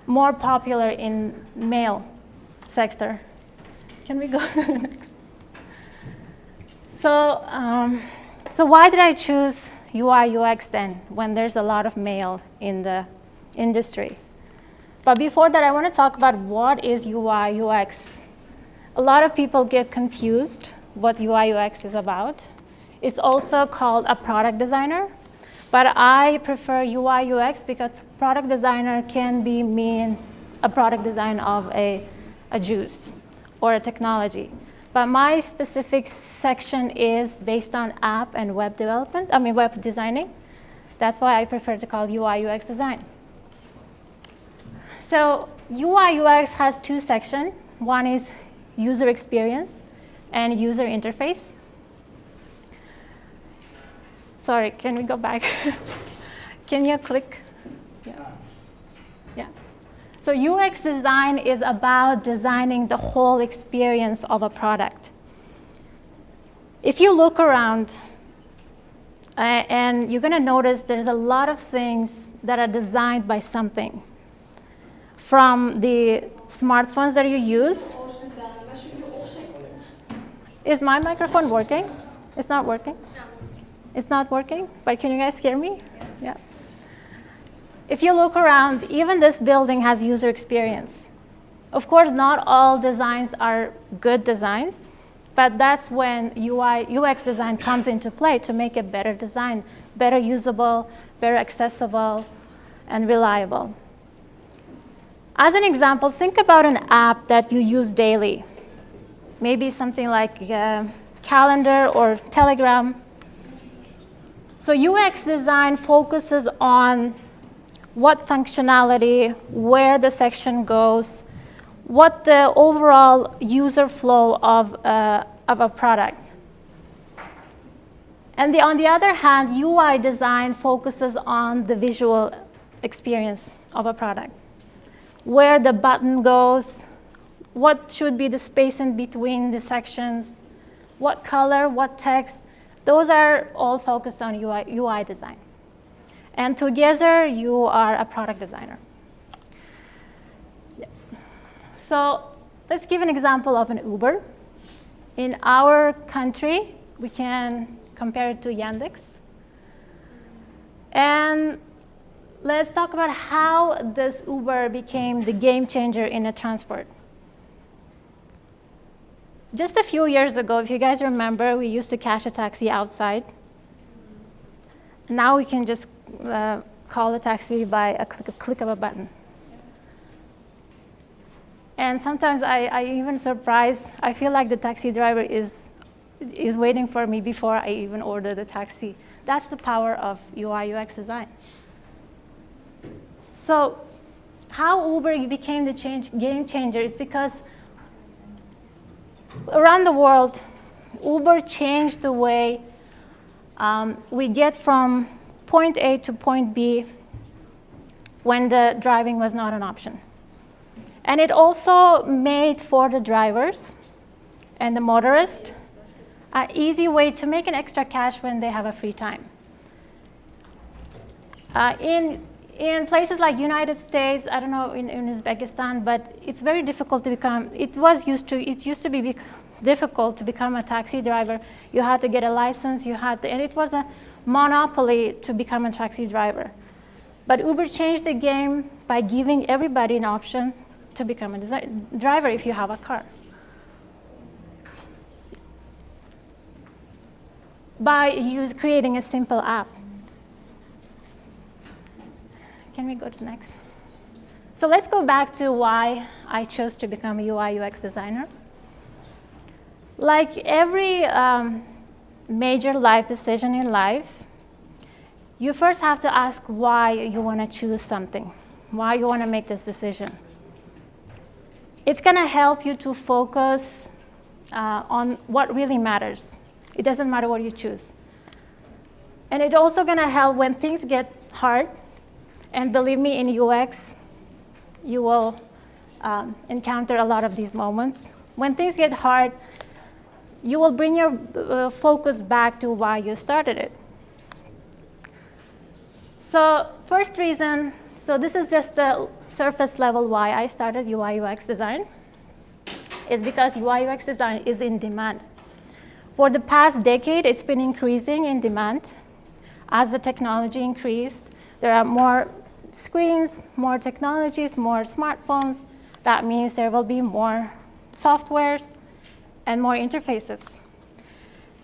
more popular in male sector. Can we go to the next? So why did I choose UI UX then, when there's a lot of male in the industry? But before that, I want to talk about what is UI UX. A lot of people get confused what UI UX is about. It's also called a product designer, but I prefer UI UX because product designer can mean a product design of a juice or a technology. But my specific section is based on app and web development, web designing. That's why I prefer to call UI UX design. So UI UX has two sections. One is user experience and user interface. Sorry, can we go back? Can you click? Yeah. So UX design is about designing the whole experience of a product. If you look around, and you're going to notice there's a lot of things that are designed by something. From the smartphones that you use. Is my microphone working? It's not working? It's not working? But can you guys hear me? Yeah. If you look around, even this building has user experience. Of course, not all designs are good designs, but that's when UI UX design comes into play to make a better design, better usable, better accessible, and reliable. As an example, think about an app that you use daily. Maybe something like calendar or Telegram. So UX design focuses on what functionality, where the section goes, what the overall user flow of a product. And on the other hand, UI design focuses on the visual experience of a product. Where the button goes, what should be the space in between the sections, what color, what text. Those are all focused on UI design. And together, you are a product designer. So let's give an example of an Uber. In our country, we can compare it to Yandex. And let's talk about how this Uber became the game changer in a transport. Just a few years ago, if you guys remember, we used to catch a taxi outside. Now we can just call a taxi by a click of a button. And sometimes I even surprised. I feel like the taxi driver is waiting for me before I even order the taxi. That's the power of UI UX design. So how Uber became the game changer is because around the world, Uber changed the way we get from point A to point B when the driving was not an option. And it also made for the drivers and the motorists an easy way to make an extra cash when they have a free time. In places like United States, I don't know in Uzbekistan, but it's very difficult to become, it used to be difficult to become a taxi driver. You had to get a license, and it was a monopoly to become a taxi driver. But Uber changed the game by giving everybody an option to become a driver if you have a car. By creating a simple app. Can we go to next? So let's go back to why I chose to become a UI UX designer. Like every major life decision in life, you first have to ask why you want to choose something, why you want to make this decision. It's going to help you to focus on what really matters. It doesn't matter what you choose. And it's also going to help when things get hard. And believe me, in UX, you will encounter a lot of these moments. When things get hard, you will bring your focus back to why you started it. So first reason, So this is just the surface level why I started UI UX design. Is because UI UX design is in demand. For the past decade, it's been increasing in demand. As the technology increased, there are more screens, more technologies, more smartphones. That means there will be more softwares and more interfaces.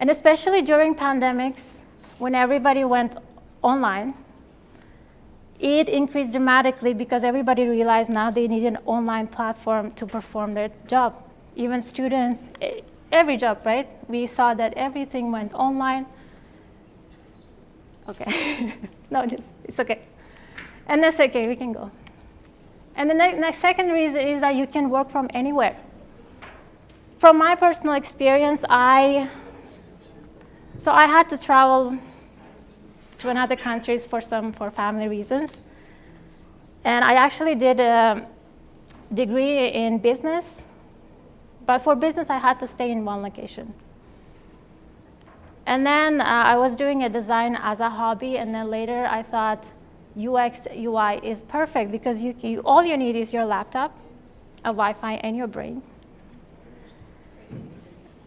And especially during pandemics, when everybody went online, it increased dramatically because everybody realized now they need an online platform to perform their job. Even students, every job, right? We saw that everything went online. Okay, no, it's okay. And that's okay, we can go. And the next second reason is that you can work from anywhere. From my personal experience, I had to travel to another countries for family reasons. And I actually did a degree in business, but for business I had to stay in one location. And then I was doing a design as a hobby, and then later I thought UX, UI is perfect because all you need is your laptop, a Wi-Fi, and your brain.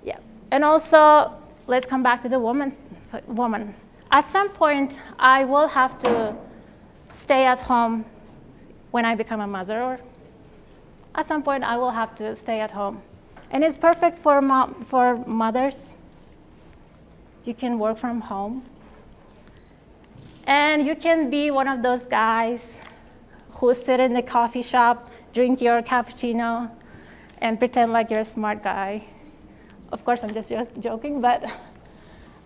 Yeah, and also, let's come back to the woman. At some point, I will have to stay at home when I become a mother, or at some point, I will have to stay at home. And it's perfect for mothers. You can work from home. And you can be one of those guys who sit in the coffee shop, drink your cappuccino, and pretend like you're a smart guy. Of course, I'm just joking, but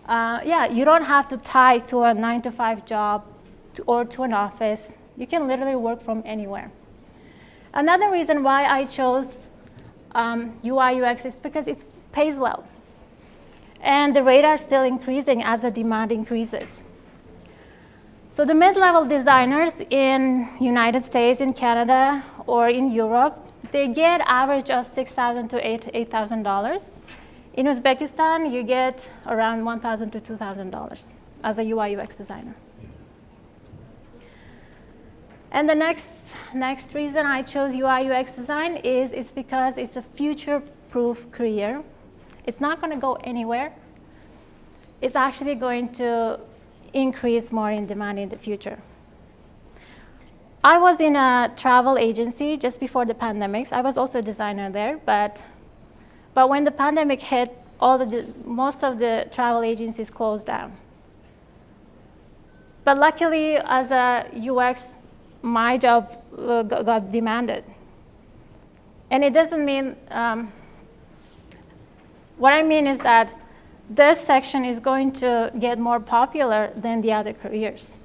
yeah, you don't have to tie to a 9-to-5 job or to an office. You can literally work from anywhere. Another reason why I chose UI UX is because it pays well. And the rate are still increasing as the demand increases. So the mid-level designers in United States, in Canada, or in Europe, they get average of $6,000 to $8,000. In Uzbekistan, you get around $1,000 to $2,000 as a UI UX designer. And the next reason I chose UI UX design is it's because it's a future-proof career. It's not going to go anywhere. It's actually going to increase more in demand in the future. I was in a travel agency just before the pandemic. I was also a designer there, but when the pandemic hit, most of the travel agencies closed down. But luckily, as a UX, my job got demanded. And it doesn't mean, what I mean is that this section is going to get more popular than the other careers.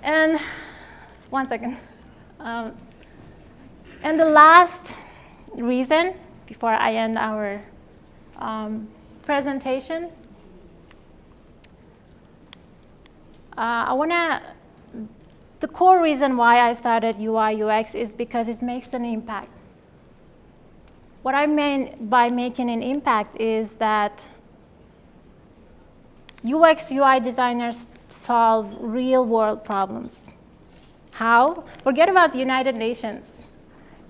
And one second. And the last reason, before I end our presentation, the core reason why I started UI UX is because it makes an impact. What I mean by making an impact is that UX, UI designers solve real-world problems. How? Forget about the United Nations.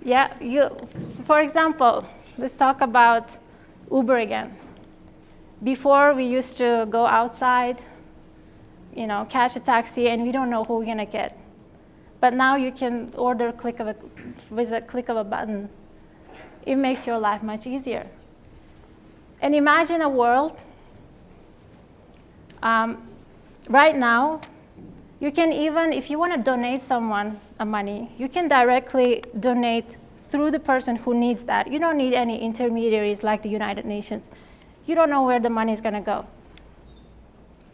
Yeah, for example, let's talk about Uber again. Before, we used to go outside, catch a taxi, and we don't know who we're going to get. But now you can order with a click of a button. It makes your life much easier. And imagine a world, right now, you can even, if you want to donate someone money, you can directly donate through the person who needs that. You don't need any intermediaries like the United Nations. You don't know where the money is going to go.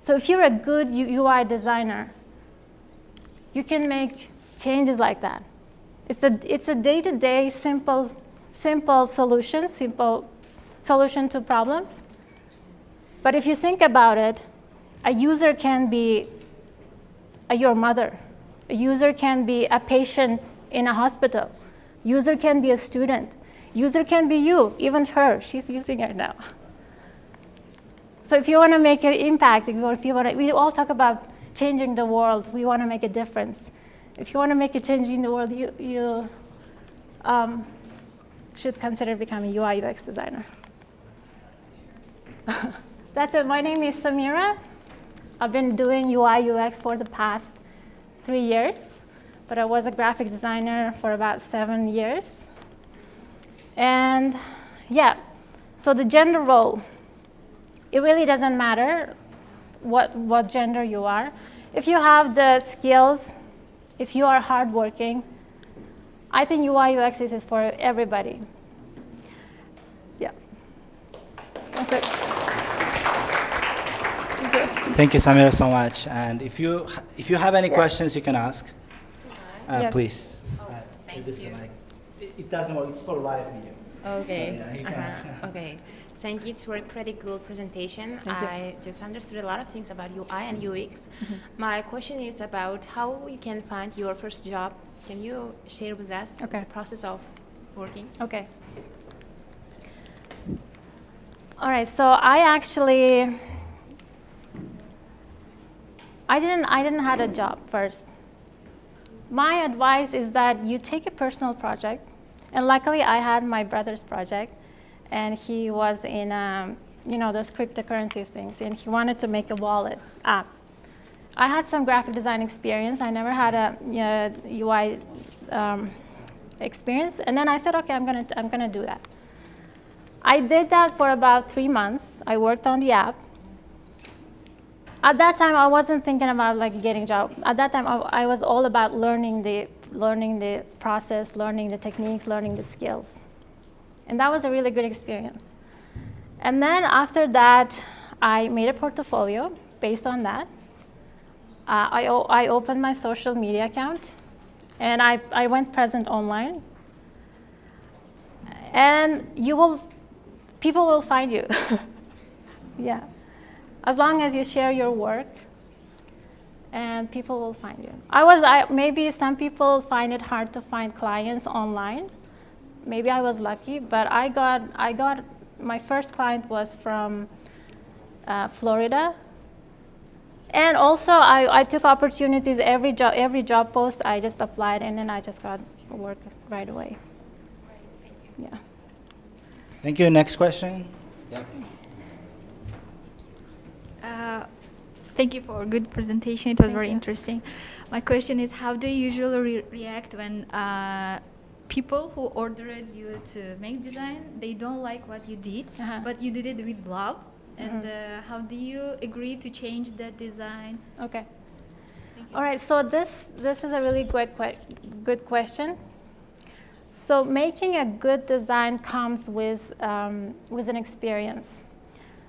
So if you're a good UI designer, you can make changes like that. It's a day-to-day simple solution to problems. But if you think about it, a user can be your mother. A user can be a patient in a hospital. User can be a student. User can be you, even her. She's using it now. So if you want to make an impact, we all talk about changing the world. We want to make a difference. If you want to make a change in the world, you should consider becoming a UI UX designer. That's it. My name is Samira. I've been doing UI UX for the past 3 years, but I was a graphic designer for about 7 years. And yeah, so the gender role, it really doesn't matter what gender you are. If you have the skills, if you are hardworking, I think UI UX is for everybody. Yeah. That's it. Thank you, Samira, so much. And if you have any questions, you can ask. Yes. Please. Thank This is you. like, it doesn't work. It's for live video. Okay. So, yeah, you can ask. Okay. Thank you. It's for a pretty good presentation. Thank you. I just understood a lot of things about UI and UX. My question is about how you can find your first job. Can you share with us Okay. the process of working? Okay. All right. So I didn't have a job first. My advice is that you take a personal project, and luckily I had my brother's project, and he was in those cryptocurrencies things, and he wanted to make a wallet app. I had some graphic design experience. I never had a UI experience, and then I said, okay, I'm gonna do that. I did that for about 3 months. I worked on the app. At that time, I wasn't thinking about like getting a job. At that time, I was all about learning the process, learning the techniques, learning the skills. And that was a really good experience. And then after that, I made a portfolio based on that. I opened my social media account, and I went present online. And people will find you. Yeah. As long as you share your work, and people will find you. Maybe some people find it hard to find clients online. Maybe I was lucky, but I got my first client was from Florida. And also I took opportunities. Every job post I just applied, and then I just got work right away. Thank you. Yeah. Thank you. Next question. Yep. Thank you for a good presentation. It was Thank very you. interesting. My question is, how do you usually react when people who ordered you to make design, they don't like what you did, but you did it with love? And how do you agree to change that design? Okay. Thank you. All right. So this is a really good question. So making a good design comes with an experience.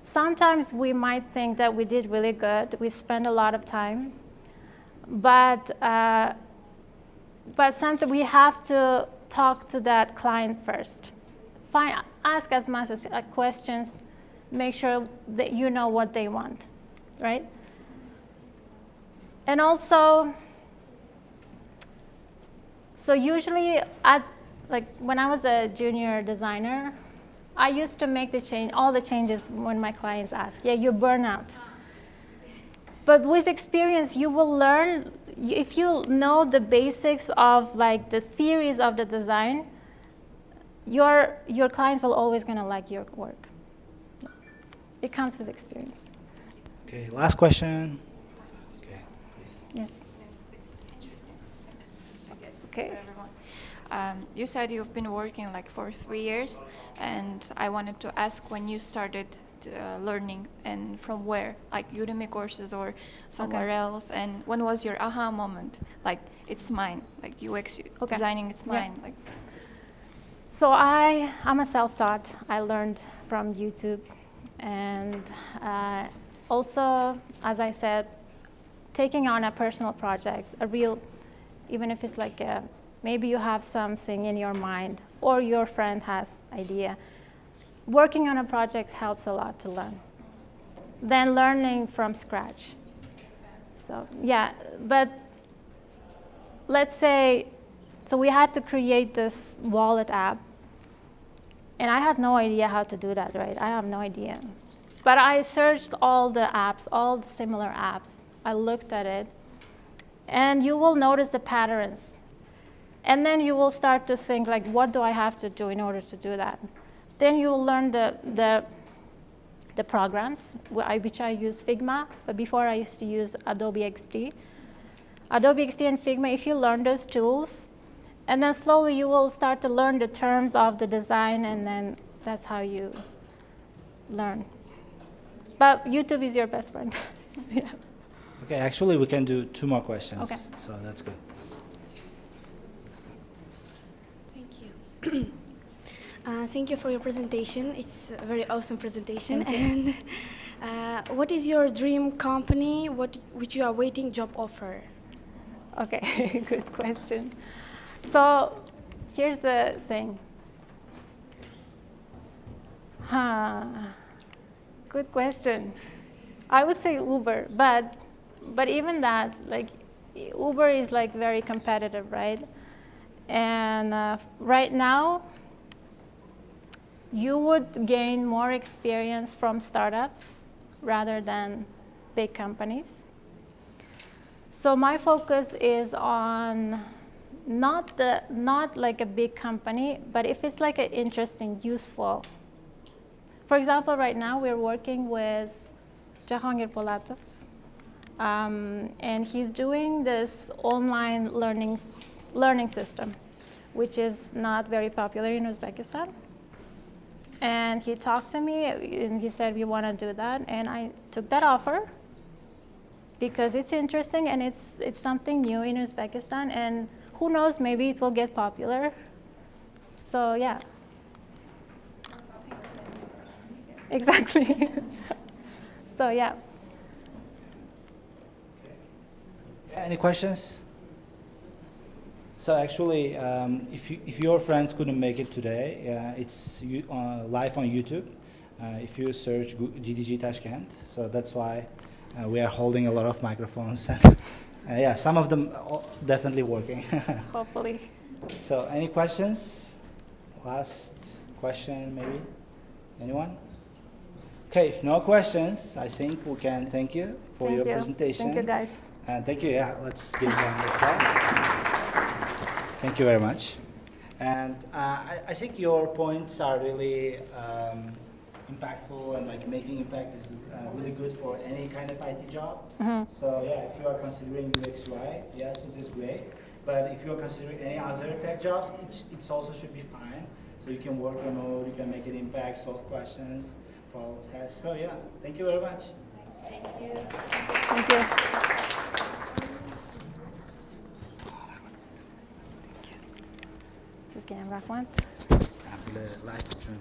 Sometimes we might think that we did really good. We spend a lot of time, but sometimes we have to talk to that client first. Ask as much as questions. Make sure that you know what they want, right? And also, so usually when I was a junior designer, I used to make all the changes when my clients ask. Yeah, you burn out. But with experience, you will learn. If you know the basics of like the theories of the design, your clients will always gonna like your work. It comes with experience. Okay, last question. Okay, please. Yes. It's an interesting question, I guess, Okay. for everyone. You said you've been working like for 3 years, and I wanted to ask when you started learning and from where, like Udemy courses or somewhere else, and when was your aha moment? Like, it's mine, like UX designing, it's mine. Like. So I'm a self-taught. I learned from YouTube, and also, as I said, taking on a personal project, even if it's like maybe you have something in your mind or your friend has idea. Working on a project helps a lot to learn. Then learning from scratch. So yeah, but let's say, so we had to create this wallet app, and I had no idea how to do that, right? I have no idea. But I searched all the apps, all the similar apps, I looked at it, and you will notice the patterns. And then you will start to think, like, what do I have to do in order to do that? Then you will learn the programs, which I use Figma, but before I used to use Adobe XD. Adobe XD and Figma, if you learn those tools, and then slowly you will start to learn the terms of the design, and then that's how you learn. But YouTube is your best friend. Yeah. Okay, actually we can do 2 more questions. Okay. So that's good. Thank you. Thank you for your presentation. It's a very awesome presentation. And what is your dream company which you are waiting job offer? Okay, good question. So here's the thing. Good question. I would say Uber, but even that, like, Uber is like very competitive, right? And right now, you would gain more experience from startups rather than big companies. So my focus is on not like a big company, but if it's like an interesting, useful. For example, right now we're working with Jahangir Polatov, and he's doing this online learning system, which is not very popular in Uzbekistan. And he talked to me, and he said, we want to do that. And I took that offer because it's interesting, and it's something new in Uzbekistan. And who knows, maybe it will get popular. So, yeah. Exactly. So, yeah. Any questions? So actually, if your friends couldn't make it today, it's live on YouTube. If you search GDG Tashkent, so that's why we are holding a lot of microphones. Yeah, some of them definitely working. Hopefully. So any questions? Last question, maybe? Anyone? Okay, if no questions, I think we can thank you for your presentation. Thank you, guys. And thank you. Yeah, let's give them a applause. Thank you very much. And I think your points are really impactful, and like making impact is really good for any kind of IT job. So yeah, if you are considering UX UI, yes, it is great. But if you are considering any other tech jobs, it also should be fine. So you can work remote, you can make an impact, solve questions, follow tasks. So yeah, thank you very much. Thank you. Siz gelin bakmayın. Live stream.